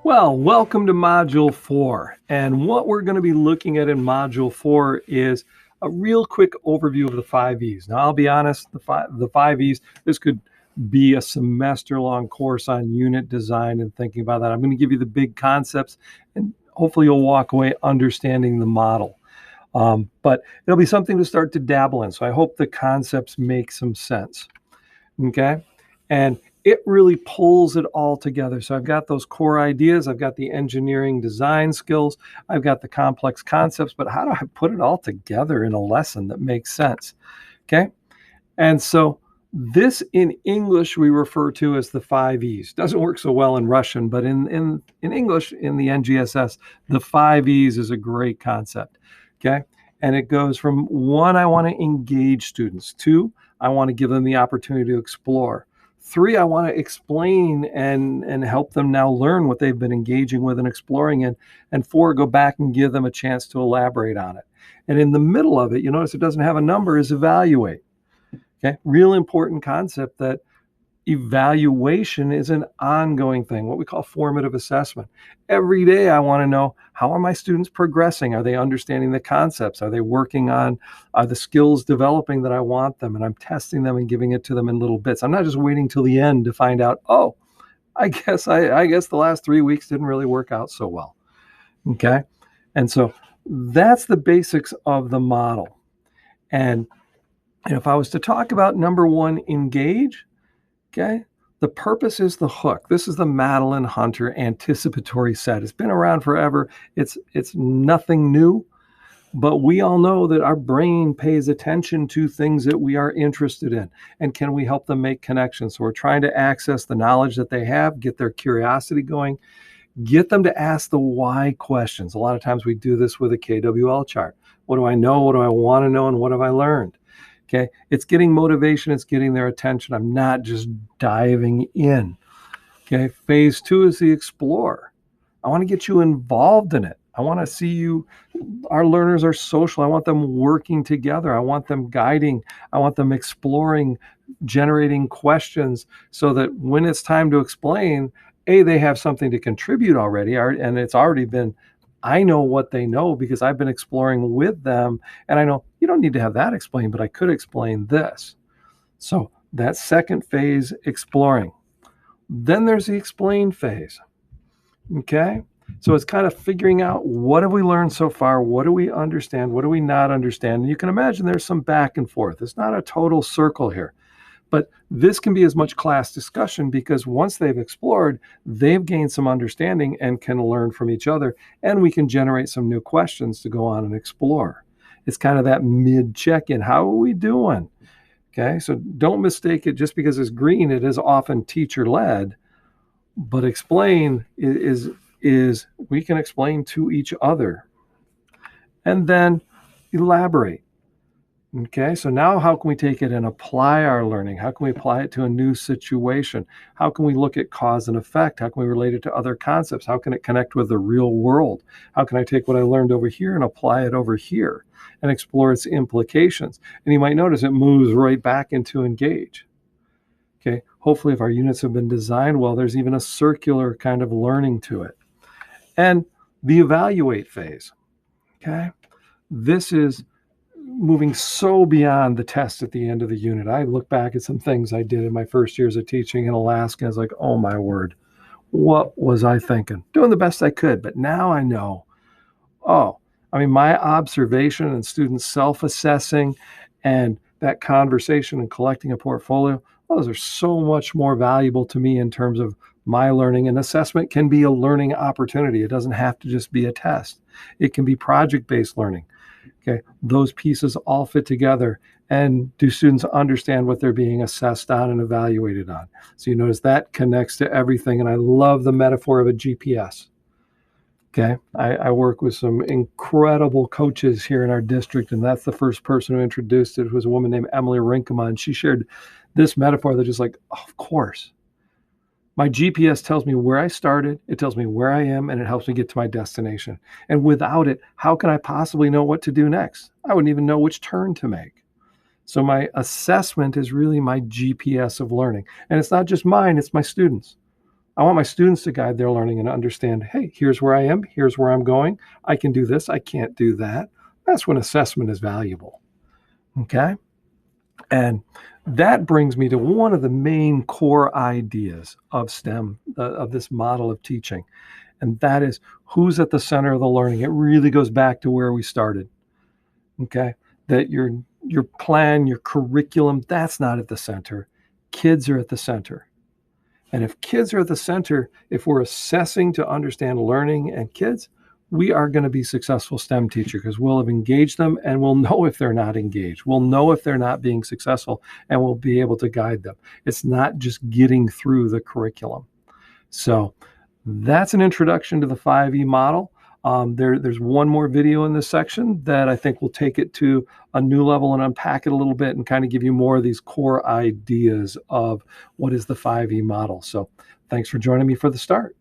Well, welcome to Module 4. And what we're going to be looking at in Module 4 is a real quick overview of the 5 E's. Now, I'll be honest, the 5 E's, this could be a semester-long course on unit design and thinking about that. I'm going to give you the big concepts, and hopefully you'll walk away understanding the model. But it'll be something to start to dabble in. So I hope the concepts make some sense. Okay? And it really pulls it all together. So I've got those core ideas, I've got the engineering design skills, I've got the complex concepts, but how do I put it all together in a lesson that makes sense? Okay? And so this in English we refer to as the 5 E's. Doesn't work so well in Russian, but in English, in the NGSS, the 5 E's is a great concept. Okay? And it goes from 1, I want to engage students. 2, I want to give them the opportunity to explore. 3, I want to explain and help them now learn what they've been engaging with and exploring in. And 4, go back and give them a chance to elaborate on it. And in the middle of it, you notice it doesn't have a number, is evaluate. Okay, real important concept that evaluation is an ongoing thing, what we call formative assessment. Every day I want to know, how are my students progressing? Are they understanding the concepts? Are they working on the skills developing that I want them? And I'm testing them and giving it to them in little bits. I'm not just waiting till the end to find out, oh, I guess the last 3 weeks didn't really work out so well. Okay? And so that's the basics of the model. And if I was to talk about number 1, engage, okay, the purpose is the hook. This is the Madeline Hunter anticipatory set. It's been around forever. It's nothing new, but we all know that our brain pays attention to things that we are interested in. And can we help them make connections? So we're trying to access the knowledge that they have, get their curiosity going, get them to ask the why questions. A lot of times we do this with a KWL chart. What do I know? What do I want to know? And what have I learned? Okay, it's getting motivation, it's getting their attention. I'm not just diving in. Okay, phase 2 is the explore. I want to get you involved in it. I want to see you, our learners are social. I want them working together. I want them guiding. I want them exploring, generating questions so that when it's time to explain, they have something to contribute already, and it's already been, I know what they know because I've been exploring with them, and I know you don't need to have that explained, but I could explain this. So that second phase, exploring. Then there's the explain phase. Okay? So it's kind of figuring out, what have we learned so far? What do we understand? What do we not understand? And you can imagine there's some back and forth. It's not a total circle here. But this can be as much class discussion because once they've explored, they've gained some understanding and can learn from each other, and we can generate some new questions to go on and explore. It's kind of that mid check-in. How are we doing? Okay, so don't mistake it just because it's green. It is often teacher-led, but explain is we can explain to each other. And then elaborate. Okay, so now how can we take it and apply our learning? How can we apply it to a new situation? How can we look at cause and effect? How can we relate it to other concepts? How can it connect with the real world? How can I take what I learned over here and apply it over here and explore its implications? And you might notice it moves right back into engage. Okay, hopefully if our units have been designed well, there's even a circular kind of learning to it. And the evaluate phase. Okay, this is moving so beyond the test at the end of the unit. I look back at some things I did in my first years of teaching in Alaska. I was like, oh my word, what was I thinking? Doing the best I could, but now I know. My observation and students self-assessing and that conversation and collecting a portfolio, those are so much more valuable to me in terms of my learning. And assessment can be a learning opportunity. It doesn't have to just be a test. It can be project-based learning. Okay, those pieces all fit together. And do students understand what they're being assessed on and evaluated on? So you notice that connects to everything. And I love the metaphor of a GPS. Okay, I work with some incredible coaches here in our district, and that's the first person who introduced it. It was a woman named Emily Rinkema, and she shared this metaphor that just like, oh, of course. My GPS tells me where I started, it tells me where I am, and it helps me get to my destination. And without it, how can I possibly know what to do next? I wouldn't even know which turn to make. So my assessment is really my GPS of learning. And it's not just mine, it's my students. I want my students to guide their learning and understand, hey, here's where I am, here's where I'm going. I can do this, I can't do that. That's when assessment is valuable. Okay? And that brings me to one of the main core ideas of STEM, of this model of teaching. And that is who's at the center of the learning. It really goes back to where we started. Okay? That your plan, your curriculum, that's not at the center. Kids are at the center. And if kids are at the center, if we're assessing to understand learning and kids, we are going to be successful STEM teacher because we'll have engaged them and we'll know if they're not engaged. We'll know if they're not being successful and we'll be able to guide them. It's not just getting through the curriculum. So that's an introduction to the 5E model. There's one more video in this section that I think will take it to a new level and unpack it a little bit and kind of give you more of these core ideas of what is the 5E model. So thanks for joining me for the start.